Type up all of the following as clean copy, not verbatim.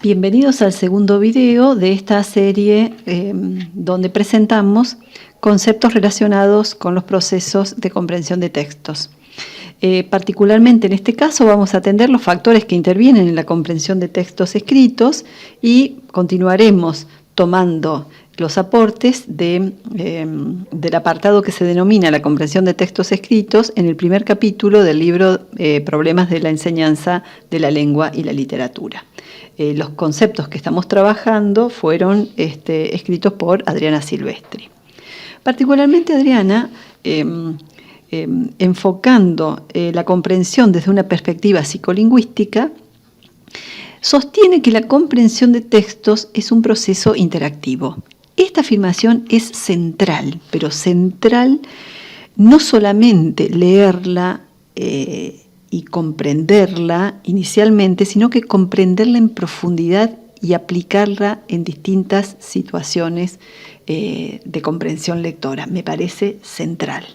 Bienvenidos al segundo video de esta serie donde presentamos conceptos relacionados con los procesos de comprensión de textos. Particularmente en este caso vamos a atender los factores que intervienen en la comprensión de textos escritos y continuaremos tomando los aportes del apartado que se denomina la comprensión de textos escritos en el primer capítulo del libro Problemas de la enseñanza de la lengua y la literatura. Los conceptos que estamos trabajando fueron escritos por Adriana Silvestri. Particularmente Adriana, enfocando la comprensión desde una perspectiva psicolingüística, sostiene que la comprensión de textos es un proceso interactivo. Esta afirmación es central, pero central no solamente leerla y comprenderla inicialmente, sino que comprenderla en profundidad y aplicarla en distintas situaciones de comprensión lectora. Me parece central.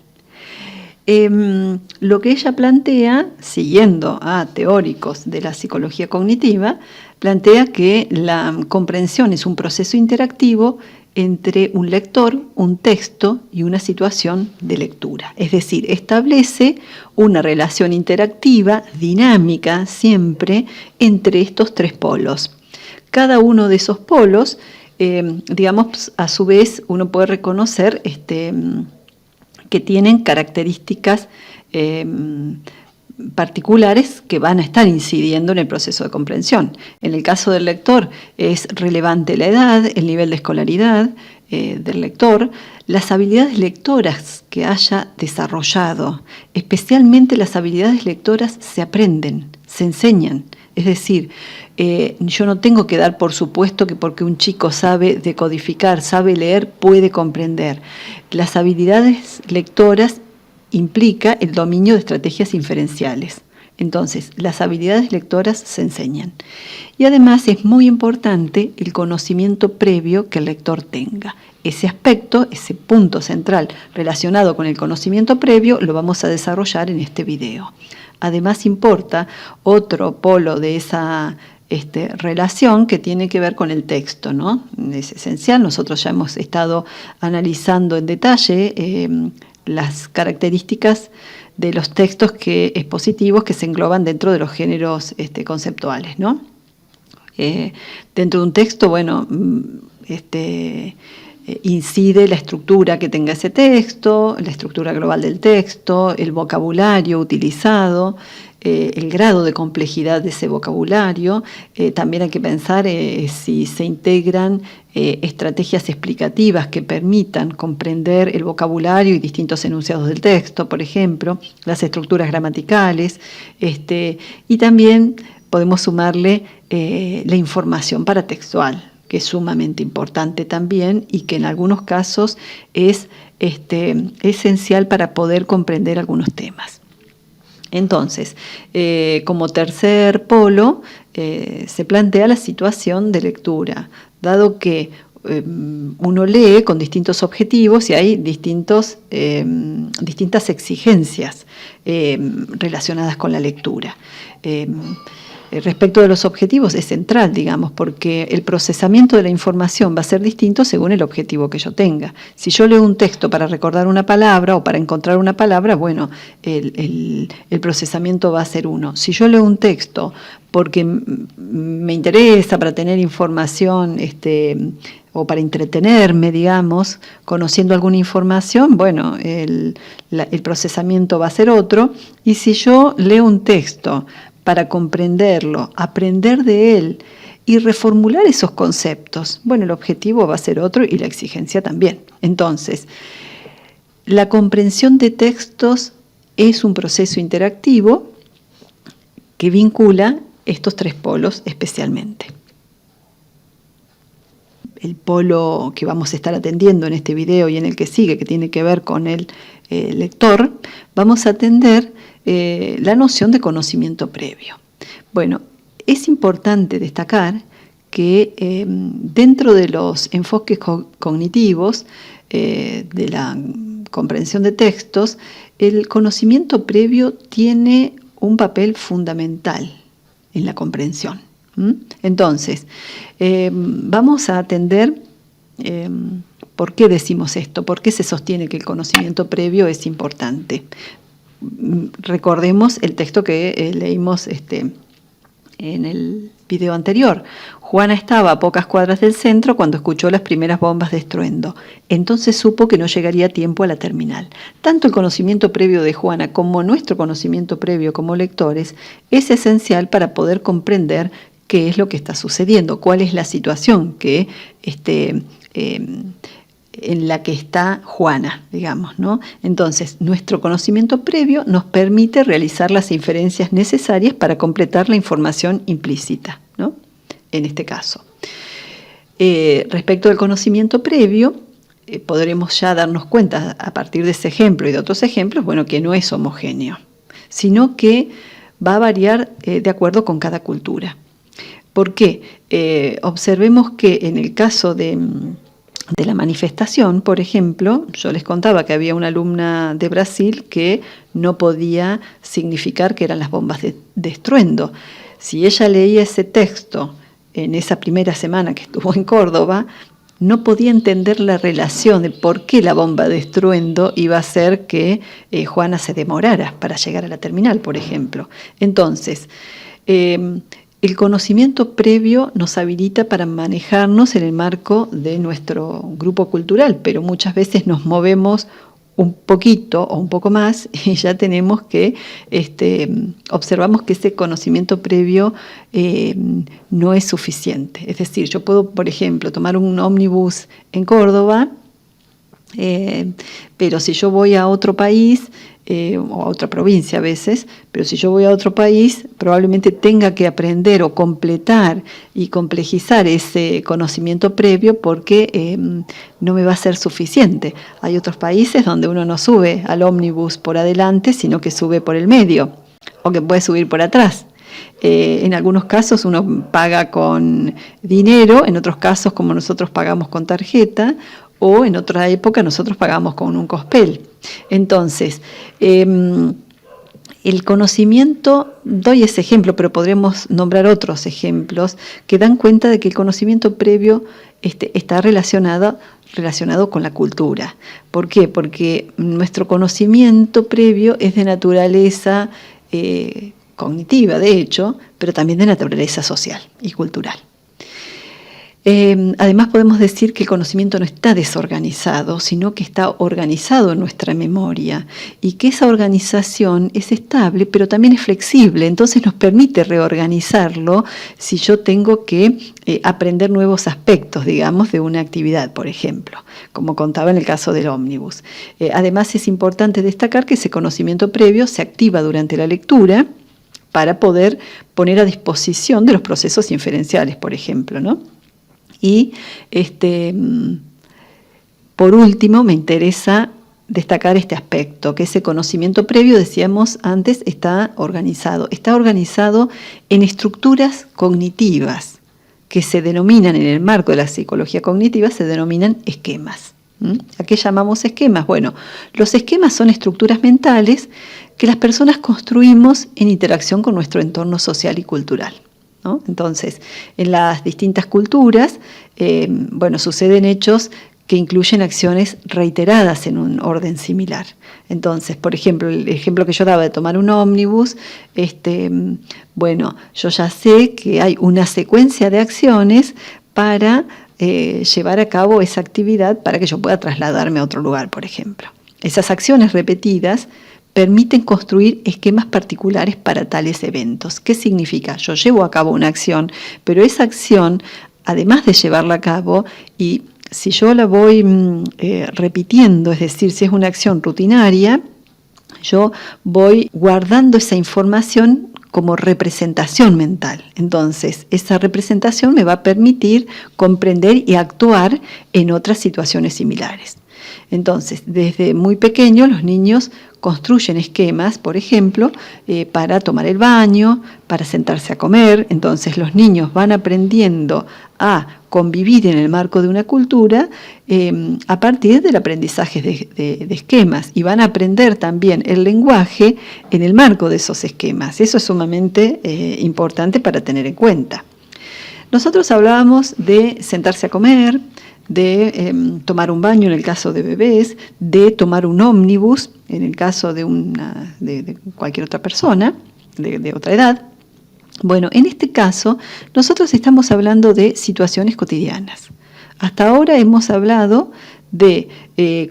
Lo que ella plantea, siguiendo a teóricos de la psicología cognitiva, plantea que la comprensión es un proceso interactivo entre un lector, un texto y una situación de lectura. Es decir, establece una relación interactiva, dinámica, siempre, entre estos tres polos. Cada uno de esos polos, digamos, a su vez, uno puede reconocer que tienen características particulares que van a estar incidiendo en el proceso de comprensión. En el caso del lector es relevante la edad, el nivel de escolaridad del lector, las habilidades lectoras que haya desarrollado. Especialmente las habilidades lectoras se aprenden, se enseñan. Es decir, yo no tengo que dar por supuesto que porque un chico sabe decodificar, sabe leer, puede comprender. Las habilidades lectoras implica el dominio de estrategias inferenciales. Entonces, las habilidades lectoras se enseñan. Y además es muy importante el conocimiento previo que el lector tenga. Ese aspecto, ese punto central relacionado con el conocimiento previo, lo vamos a desarrollar en este video. Además importa otro polo de esa relación que tiene que ver con el texto, ¿no? Es esencial, nosotros ya hemos estado analizando en detalle las características de los textos expositivos que se engloban dentro de los géneros conceptuales, ¿no? Dentro de un texto, bueno, incide la estructura que tenga ese texto, la estructura global del texto, el vocabulario utilizado, el grado de complejidad de ese vocabulario. También hay que pensar si se integran estrategias explicativas que permitan comprender el vocabulario y distintos enunciados del texto, por ejemplo, las estructuras gramaticales, y también podemos sumarle la información paratextual, que es sumamente importante también y que en algunos casos es esencial para poder comprender algunos temas. Entonces, como tercer polo, se plantea la situación de lectura, dado que uno lee con distintos objetivos y hay distintas exigencias relacionadas con la lectura. Respecto de los objetivos es central, digamos, porque el procesamiento de la información va a ser distinto según el objetivo que yo tenga. Si yo leo un texto para recordar una palabra o para encontrar una palabra, bueno, el procesamiento va a ser uno. Si yo leo un texto porque me interesa, para tener información o para entretenerme, digamos, conociendo alguna información, bueno, el procesamiento va a ser otro. Y si yo leo un texto para comprenderlo, aprender de él y reformular esos conceptos, bueno, el objetivo va a ser otro y la exigencia también. Entonces, la comprensión de textos es un proceso interactivo que vincula estos tres polos especialmente. El polo que vamos a estar atendiendo en este video y en el que sigue, que tiene que ver con el lector, vamos a atender la noción de conocimiento previo. Bueno, es importante destacar que dentro de los enfoques cognitivos de la comprensión de textos, el conocimiento previo tiene un papel fundamental en la comprensión. Entonces, vamos a atender por qué decimos esto, por qué se sostiene que el conocimiento previo es importante. Recordemos el texto que leímos en el video anterior. Juana estaba a pocas cuadras del centro cuando escuchó las primeras bombas de estruendo. Entonces supo que no llegaría a tiempo a la terminal. Tanto el conocimiento previo de Juana como nuestro conocimiento previo como lectores es esencial para poder comprender qué es lo que está sucediendo, cuál es la situación que en la que está Juana, digamos, ¿no? Entonces, nuestro conocimiento previo nos permite realizar las inferencias necesarias para completar la información implícita, ¿no? En este caso. Respecto al conocimiento previo, podremos ya darnos cuenta a partir de ese ejemplo y de otros ejemplos, bueno, que no es homogéneo, sino que va a variar de acuerdo con cada cultura. ¿Por qué? Observemos que en el caso de la manifestación, por ejemplo, yo les contaba que había una alumna de Brasil que no podía significar que eran las bombas de estruendo. Si ella leía ese texto en esa primera semana que estuvo en Córdoba, no podía entender la relación de por qué la bomba de estruendo iba a hacer que Juana se demorara para llegar a la terminal, por ejemplo. Entonces, el conocimiento previo nos habilita para manejarnos en el marco de nuestro grupo cultural, pero muchas veces nos movemos un poquito o un poco más y ya tenemos que, observamos que ese conocimiento previo no es suficiente. Es decir, yo puedo, por ejemplo, tomar un ómnibus en Córdoba, pero si yo voy a otro país, o a otra provincia a veces, pero si yo voy a otro país, probablemente tenga que aprender o completar y complejizar ese conocimiento previo porque no me va a ser suficiente. Hay otros países donde uno no sube al ómnibus por adelante, sino que sube por el medio, o que puede subir por atrás. En algunos casos uno paga con dinero, en otros casos, como nosotros pagamos con tarjeta, o en otra época nosotros pagamos con un cospel. Entonces, el conocimiento, doy ese ejemplo, pero podremos nombrar otros ejemplos que dan cuenta de que el conocimiento previo está relacionado con la cultura. ¿Por qué? Porque nuestro conocimiento previo es de naturaleza cognitiva, de hecho, pero también de naturaleza social y cultural. Además podemos decir que el conocimiento no está desorganizado, sino que está organizado en nuestra memoria y que esa organización es estable, pero también es flexible, entonces nos permite reorganizarlo si yo tengo que aprender nuevos aspectos, digamos, de una actividad, por ejemplo, como contaba en el caso del ómnibus. Además es importante destacar que ese conocimiento previo se activa durante la lectura para poder poner a disposición de los procesos inferenciales, por ejemplo, ¿no? Y por último me interesa destacar este aspecto, que ese conocimiento previo, decíamos antes, está organizado en estructuras cognitivas que se denominan, en el marco de la psicología cognitiva, se denominan esquemas. ¿A qué llamamos esquemas? Bueno, los esquemas son estructuras mentales que las personas construimos en interacción con nuestro entorno social y cultural, ¿no? Entonces, en las distintas culturas, suceden hechos que incluyen acciones reiteradas en un orden similar. Entonces, por ejemplo, el ejemplo que yo daba de tomar un ómnibus, yo ya sé que hay una secuencia de acciones para llevar a cabo esa actividad para que yo pueda trasladarme a otro lugar, por ejemplo. Esas acciones repetidas permiten construir esquemas particulares para tales eventos. ¿Qué significa? Yo llevo a cabo una acción, pero esa acción, además de llevarla a cabo, y si yo la voy repitiendo, es decir, si es una acción rutinaria, yo voy guardando esa información como representación mental. Entonces, esa representación me va a permitir comprender y actuar en otras situaciones similares. Entonces, desde muy pequeños los niños construyen esquemas, por ejemplo, para tomar el baño, para sentarse a comer. Entonces los niños van aprendiendo a convivir en el marco de una cultura a partir del aprendizaje de esquemas, y van a aprender también el lenguaje en el marco de esos esquemas. Eso es sumamente importante para tener en cuenta. Nosotros hablábamos de sentarse a comer, de tomar un baño en el caso de bebés, de tomar un ómnibus en el caso de cualquier otra persona, de otra edad. Bueno, en este caso, nosotros estamos hablando de situaciones cotidianas. Hasta ahora hemos hablado de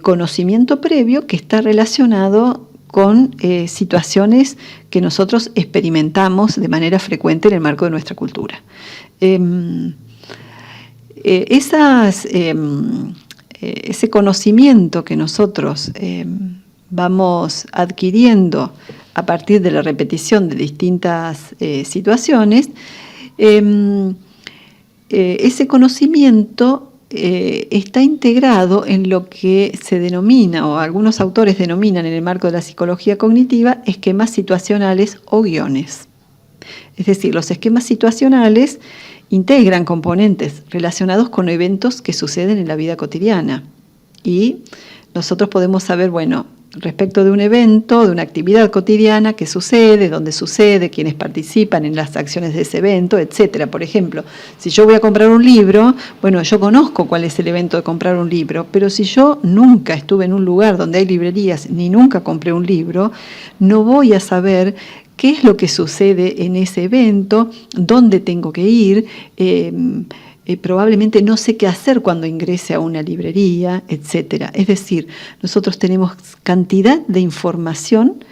conocimiento previo que está relacionado con situaciones que nosotros experimentamos de manera frecuente en el marco de nuestra cultura. Ese conocimiento que nosotros vamos adquiriendo a partir de la repetición de distintas situaciones, ese conocimiento está integrado en lo que se denomina, o algunos autores denominan en el marco de la psicología cognitiva, esquemas situacionales o guiones. Es decir, los esquemas situacionales integran componentes relacionados con eventos que suceden en la vida cotidiana. Y nosotros podemos saber, bueno, respecto de un evento, de una actividad cotidiana, qué sucede, dónde sucede, quiénes participan en las acciones de ese evento, etcétera. Por ejemplo, si yo voy a comprar un libro, bueno, yo conozco cuál es el evento de comprar un libro, pero si yo nunca estuve en un lugar donde hay librerías, ni nunca compré un libro, no voy a saber qué es lo que sucede en ese evento, dónde tengo que ir, probablemente no sé qué hacer cuando ingrese a una librería, etc. Es decir, nosotros tenemos cantidad de información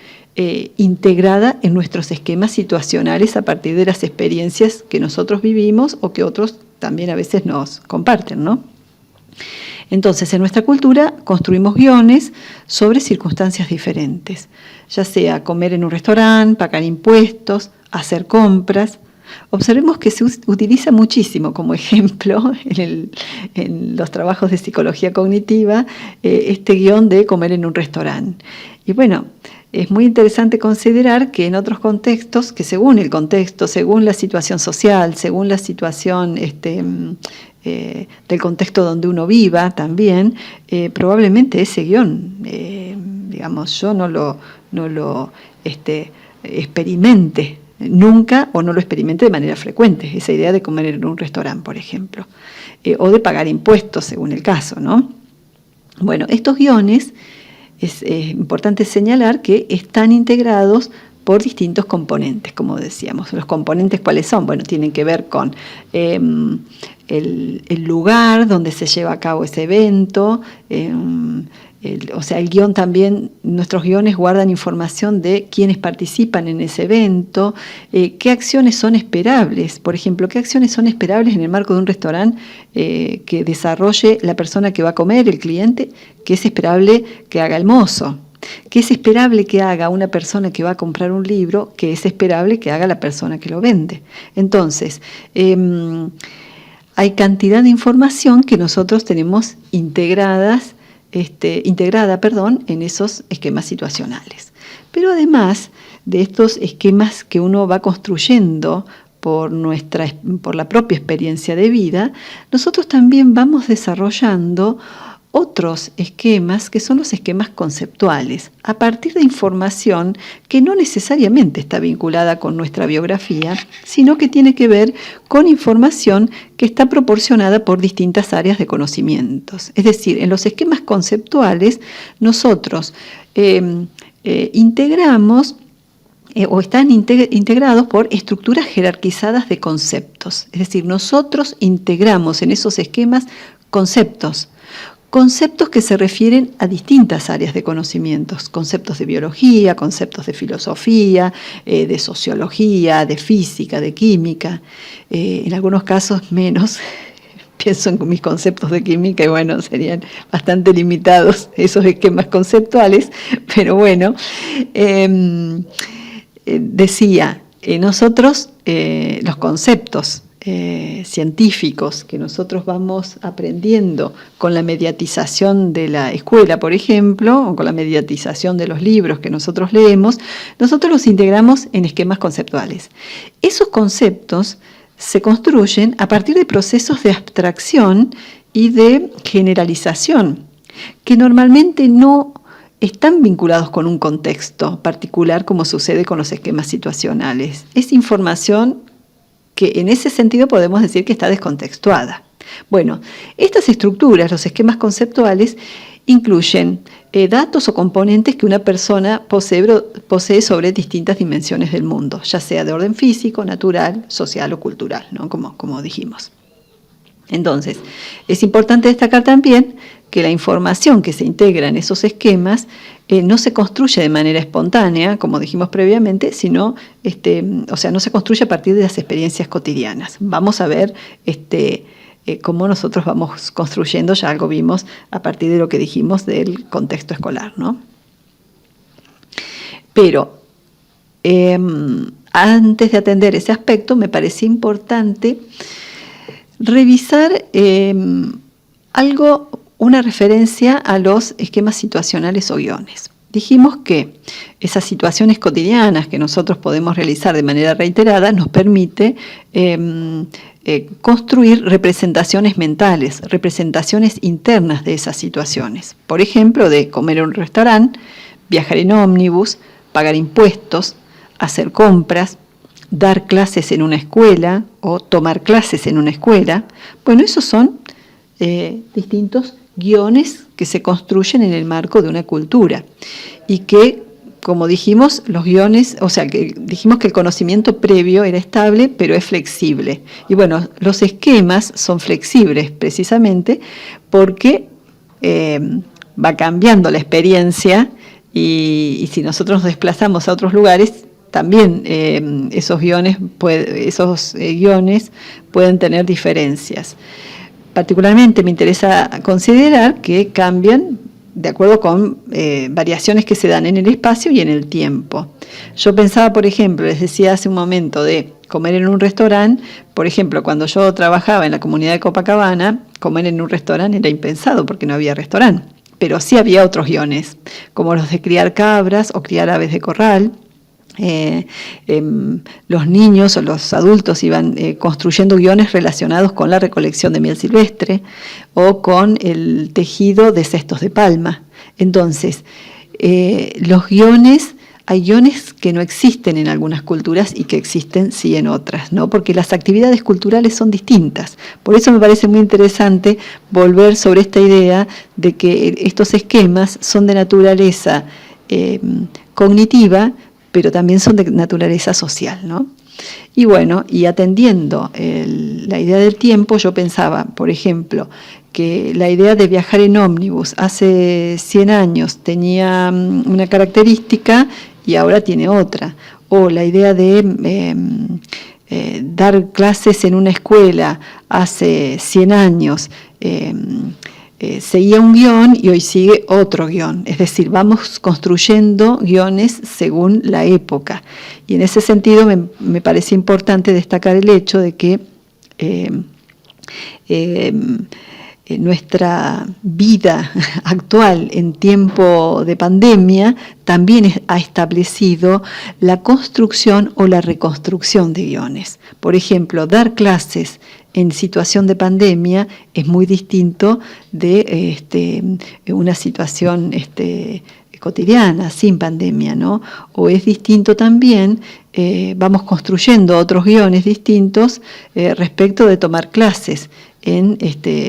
integrada en nuestros esquemas situacionales a partir de las experiencias que nosotros vivimos o que otros también a veces nos comparten, ¿no? Entonces, en nuestra cultura construimos guiones sobre circunstancias diferentes, ya sea comer en un restaurante, pagar impuestos, hacer compras. Observemos que se utiliza muchísimo como ejemplo en los trabajos de psicología cognitiva este guión de comer en un restaurante. Y bueno, es muy interesante considerar que en otros contextos, que según el contexto, según la situación social, según la situación del contexto donde uno viva también, probablemente ese guión, digamos, yo no lo experimente nunca o no lo experimente de manera frecuente, esa idea de comer en un restaurante, por ejemplo, o de pagar impuestos según el caso, ¿no? Bueno, estos guiones es importante señalar que están integrados por distintos componentes, como decíamos. ¿Los componentes cuáles son? Bueno, tienen que ver con el lugar donde se lleva a cabo ese evento, el guión también, nuestros guiones guardan información de quiénes participan en ese evento, qué acciones son esperables, por ejemplo, qué acciones son esperables en el marco de un restaurante que desarrolle la persona que va a comer, el cliente, qué es esperable que haga el mozo, qué es esperable que haga una persona que va a comprar un libro, qué es esperable que haga la persona que lo vende. Entonces, hay cantidad de información que nosotros tenemos integrada en esos esquemas situacionales. Pero además de estos esquemas que uno va construyendo por la propia experiencia de vida, nosotros también vamos desarrollando otros esquemas que son los esquemas conceptuales, a partir de información que no necesariamente está vinculada con nuestra biografía, sino que tiene que ver con información que está proporcionada por distintas áreas de conocimientos. Es decir, en los esquemas conceptuales nosotros integramos o están integrados por estructuras jerarquizadas de conceptos. Es decir, nosotros integramos en esos esquemas conceptos que se refieren a distintas áreas de conocimientos, conceptos de biología, conceptos de filosofía, de sociología, de física, de química, en algunos casos menos. Pienso en mis conceptos de química y bueno, serían bastante limitados esos esquemas conceptuales, pero bueno, decía, nosotros los conceptos científicos que nosotros vamos aprendiendo con la mediatización de la escuela, por ejemplo, o con la mediatización de los libros que nosotros leemos, nosotros los integramos en esquemas conceptuales. Esos conceptos se construyen a partir de procesos de abstracción y de generalización, que normalmente no están vinculados con un contexto particular como sucede con los esquemas situacionales. Es información que en ese sentido podemos decir que está descontextuada. Bueno, estas estructuras, los esquemas conceptuales, incluyen datos o componentes que una persona posee sobre distintas dimensiones del mundo, ya sea de orden físico, natural, social o cultural, ¿no? Como dijimos. Entonces, es importante destacar también que la información que se integra en esos esquemas no se construye de manera espontánea, como dijimos previamente, sino, no se construye a partir de las experiencias cotidianas. Vamos a ver cómo nosotros vamos construyendo, ya algo vimos a partir de lo que dijimos del contexto escolar, ¿no? Pero antes de atender ese aspecto, me parecía importante revisar una referencia a los esquemas situacionales o guiones. Dijimos que esas situaciones cotidianas que nosotros podemos realizar de manera reiterada nos permite construir representaciones mentales, representaciones internas de esas situaciones. Por ejemplo, de comer en un restaurante, viajar en ómnibus, pagar impuestos, hacer compras, dar clases en una escuela o tomar clases en una escuela. Bueno, esos son distintos guiones que se construyen en el marco de una cultura y que, como dijimos, los guiones, que dijimos que el conocimiento previo era estable, pero es flexible. Y bueno, los esquemas son flexibles precisamente porque va cambiando la experiencia y si nosotros nos desplazamos a otros lugares, también esos guiones pueden tener diferencias. Particularmente me interesa considerar que cambian de acuerdo con variaciones que se dan en el espacio y en el tiempo. Yo pensaba, por ejemplo, les decía hace un momento de comer en un restaurante. Por ejemplo, cuando yo trabajaba en la comunidad de Copacabana, comer en un restaurante era impensado porque no había restaurante. Pero sí había otros guiones, como los de criar cabras o criar aves de corral. Los niños o los adultos iban construyendo guiones relacionados con la recolección de miel silvestre o con el tejido de cestos de palma. Entonces, los guiones, hay guiones que no existen en algunas culturas y que existen sí en otras, ¿no? Porque las actividades culturales son distintas. Por eso me parece muy interesante volver sobre esta idea de que estos esquemas son de naturaleza cognitiva, pero también son de naturaleza social, ¿no? Y bueno, y atendiendo la idea del tiempo, yo pensaba, por ejemplo, que la idea de viajar en ómnibus hace 100 años tenía una característica y ahora tiene otra. O la idea de dar clases en una escuela hace 100 años seguía un guión y hoy sigue otro guión. Es decir, vamos construyendo guiones según la época. Y en ese sentido me parece importante destacar el hecho de que nuestra vida actual en tiempo de pandemia también ha establecido la construcción o la reconstrucción de guiones. Por ejemplo, dar clases en situación de pandemia es muy distinto de una situación cotidiana, sin pandemia, ¿no? O es distinto también, vamos construyendo otros guiones distintos respecto de tomar clases en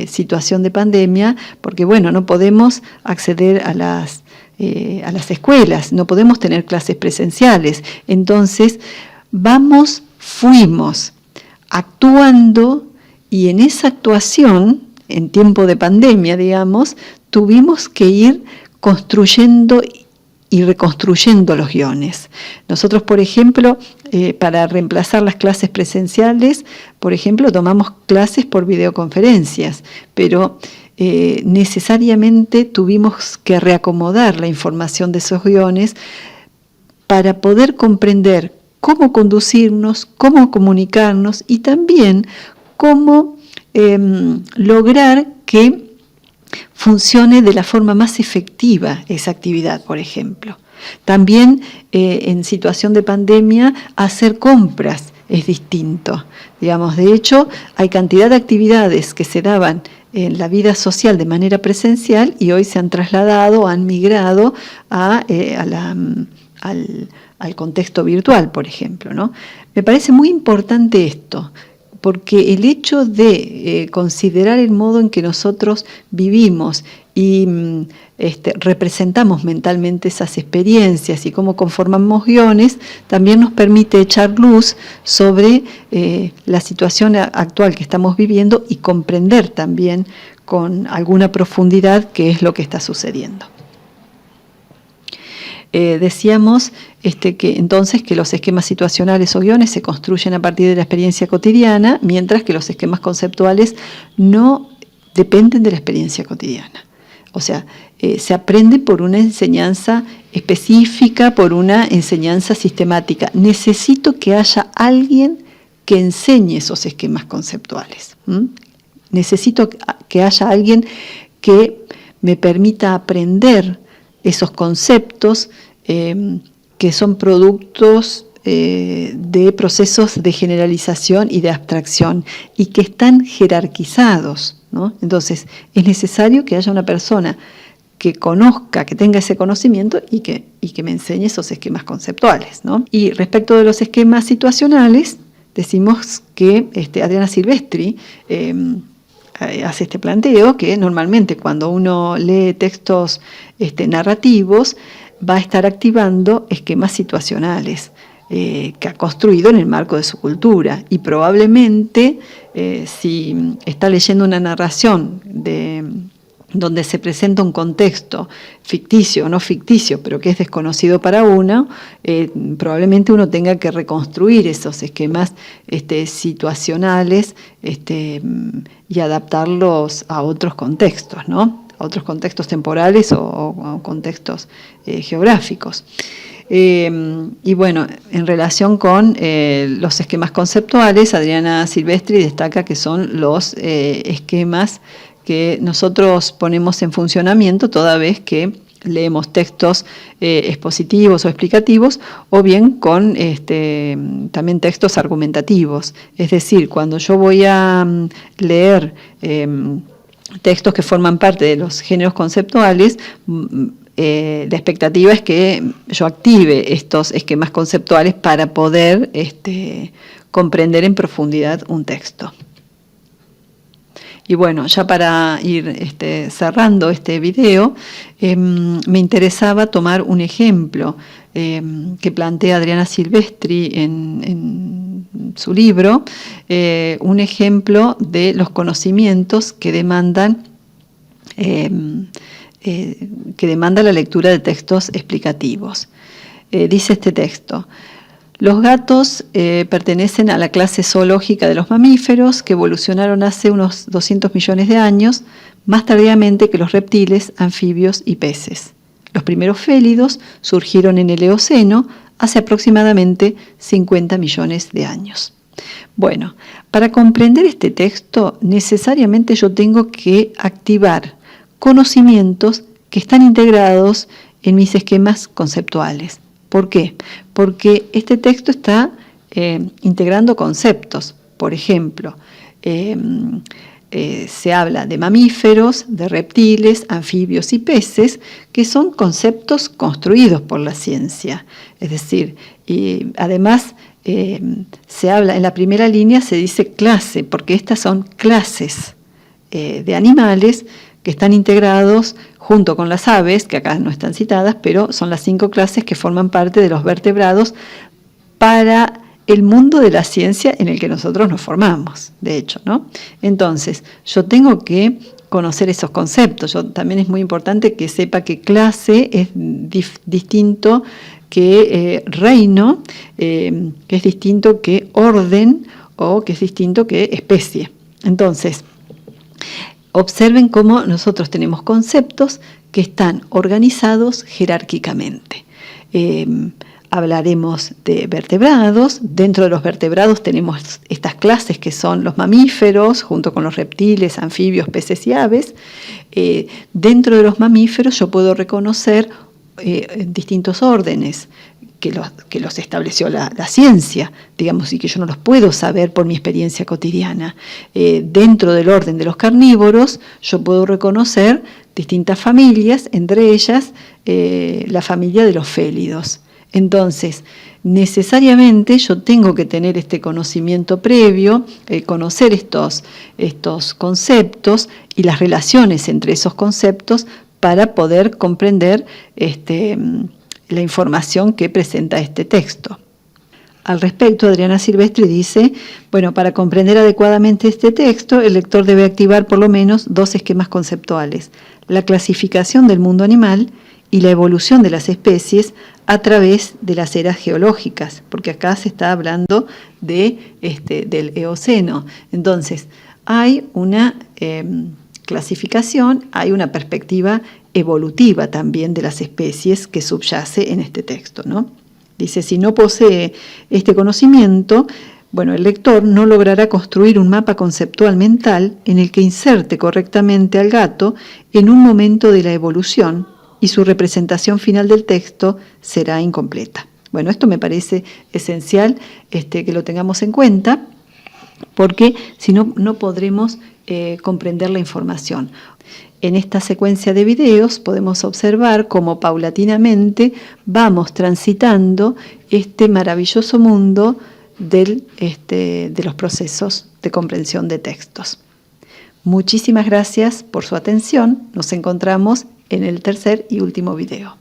situación de pandemia, porque bueno, no podemos acceder a las escuelas, no podemos tener clases presenciales. Entonces, fuimos actuando, y en esa actuación, en tiempo de pandemia, digamos, tuvimos que ir construyendo y reconstruyendo los guiones. Nosotros, por ejemplo, para reemplazar las clases presenciales, por ejemplo, tomamos clases por videoconferencias, pero necesariamente tuvimos que reacomodar la información de esos guiones para poder comprender cómo conducirnos, cómo comunicarnos y también cómo lograr que funcione de la forma más efectiva esa actividad, por ejemplo. También en situación de pandemia, hacer compras es distinto. Digamos, de hecho, hay cantidad de actividades que se daban en la vida social de manera presencial y hoy se han trasladado, han migrado al contexto virtual, por ejemplo, ¿no? Me parece muy importante esto, porque el hecho de considerar el modo en que nosotros vivimos y representamos mentalmente esas experiencias y cómo conformamos guiones, también nos permite echar luz sobre la situación actual que estamos viviendo y comprender también con alguna profundidad qué es lo que está sucediendo. Decíamos que entonces que los esquemas situacionales o guiones se construyen a partir de la experiencia cotidiana, mientras que los esquemas conceptuales no dependen de la experiencia cotidiana. O sea, se aprende por una enseñanza específica, por una enseñanza sistemática. Necesito que haya alguien que enseñe esos esquemas conceptuales. Necesito que haya alguien que me permita aprender esos conceptos que son productos de procesos de generalización y de abstracción y que están jerarquizados, ¿no? Entonces, es necesario que haya una persona que conozca, que tenga ese conocimiento y que me enseñe esos esquemas conceptuales, ¿no? Y respecto de los esquemas situacionales, decimos que Adriana Silvestri hace este planteo que normalmente cuando uno lee textos narrativos va a estar activando esquemas situacionales que ha construido en el marco de su cultura y probablemente si está leyendo una narración donde se presenta un contexto ficticio o no ficticio, pero que es desconocido para uno, probablemente uno tenga que reconstruir esos esquemas situacionales y adaptarlos a otros contextos, ¿no? A otros contextos temporales o contextos geográficos. Y bueno, en relación con los esquemas conceptuales, Adriana Silvestri destaca que son los esquemas que nosotros ponemos en funcionamiento toda vez que leemos textos expositivos o explicativos, o bien con también textos argumentativos. Es decir, cuando yo voy a leer textos que forman parte de los géneros conceptuales, la expectativa es que yo active estos esquemas conceptuales para poder comprender en profundidad un texto. Y bueno, ya para ir cerrando este video, me interesaba tomar un ejemplo que plantea Adriana Silvestri en su libro, un ejemplo de los conocimientos que demandan la lectura de textos explicativos. Dice este texto: los gatos pertenecen a la clase zoológica de los mamíferos que evolucionaron hace unos 200 millones de años, más tardíamente que los reptiles, anfibios y peces. Los primeros félidos surgieron en el Eoceno hace aproximadamente 50 millones de años. Bueno, para comprender este texto, necesariamente yo tengo que activar conocimientos que están integrados en mis esquemas conceptuales. ¿Por qué? Porque este texto está integrando conceptos. Por ejemplo, se habla de mamíferos, de reptiles, anfibios y peces, que son conceptos construidos por la ciencia. Es decir, y además se habla, en la primera línea se dice clase, porque estas son clases de animales que están integrados junto con las aves, que acá no están citadas, pero son las 5 clases que forman parte de los vertebrados para el mundo de la ciencia en el que nosotros nos formamos, de hecho, ¿no? Entonces, yo tengo que conocer esos conceptos. También es muy importante que sepa que clase es distinto que reino, que es distinto que orden o que es distinto que especie. Entonces, observen cómo nosotros tenemos conceptos que están organizados jerárquicamente. Hablaremos de vertebrados. Dentro de los vertebrados tenemos estas clases que son los mamíferos, junto con los reptiles, anfibios, peces y aves. Dentro de los mamíferos yo puedo reconocer distintos órdenes que los estableció la ciencia, digamos, y que yo no los puedo saber por mi experiencia cotidiana. Dentro del orden de los carnívoros, yo puedo reconocer distintas familias, entre ellas la familia de los félidos. Entonces, necesariamente yo tengo que tener este conocimiento previo, conocer estos conceptos y las relaciones entre esos conceptos para poder comprender la información que presenta este texto. Al respecto, Adriana Silvestri dice, bueno, para comprender adecuadamente este texto, el lector debe activar por lo menos 2 esquemas conceptuales: la clasificación del mundo animal y la evolución de las especies a través de las eras geológicas, porque acá se está hablando del Eoceno. Entonces, hay una clasificación, hay una perspectiva evolutiva también de las especies que subyace en este texto, ¿no? Dice, si no posee este conocimiento, bueno, el lector no logrará construir un mapa conceptual mental en el que inserte correctamente al gato en un momento de la evolución, y su representación final del texto será incompleta. Bueno, esto me parece esencial que lo tengamos en cuenta, porque si no, no podremos comprender la información. En esta secuencia de videos podemos observar cómo paulatinamente vamos transitando este maravilloso mundo de los procesos de comprensión de textos. Muchísimas gracias por su atención. Nos encontramos en el tercer y último video.